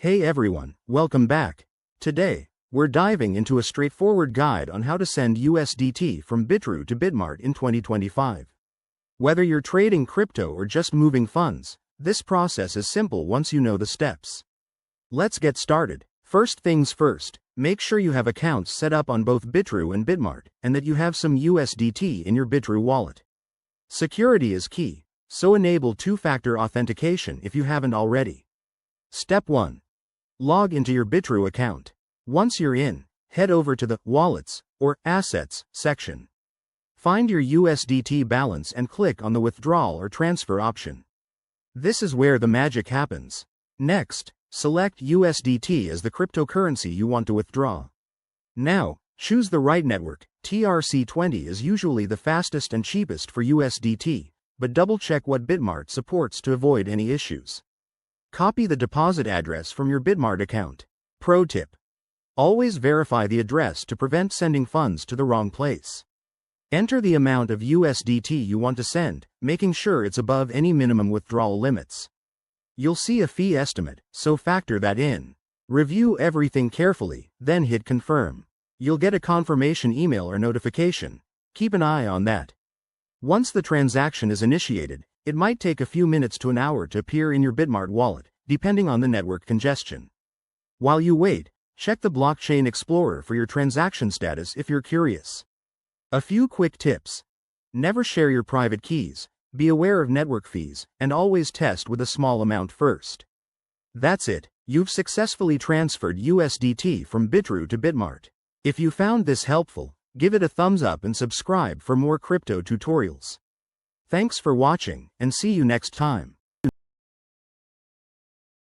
Hey everyone, welcome back. Today, we're diving into a straightforward guide on how to send USDT from Bitrue to Bitmart in 2025. Whether you're trading crypto or just moving funds, this process is simple once you know the steps. Let's get started. First things first, make sure you have accounts set up on both Bitrue and Bitmart, and that you have some USDT in your Bitrue wallet. Security is key, so enable two-factor authentication if you haven't already. Step 1. Log into your Bitrue account. Once you're in, head over to the Wallets or Assets section. Find your USDT balance and click on the Withdrawal or Transfer option. This is where the magic happens. Next, select USDT as the cryptocurrency you want to withdraw. Now, choose the right network. TRC20 is usually the fastest and cheapest for USDT, but double-check what Bitmart supports to avoid any issues. Copy the deposit address from your Bitmart account. Pro tip: always verify the address to prevent sending funds to the wrong place. Enter the amount of USDT you want to send, making sure it's above any minimum withdrawal limits. You'll see a fee estimate, so factor that in. Review everything carefully, then hit confirm. You'll get a confirmation email or notification. Keep an eye on that. Once the transaction is initiated, it might take a few minutes to an hour to appear in your Bitmart wallet, depending on the network congestion. While you wait, check the Blockchain Explorer for your transaction status if you're curious. A few quick tips. Never share your private keys, be aware of network fees, and always test with a small amount first. That's it, you've successfully transferred USDT from Bitrue to Bitmart. If you found this helpful, give it a thumbs up and subscribe for more crypto tutorials. Thanks for watching, and see you next time.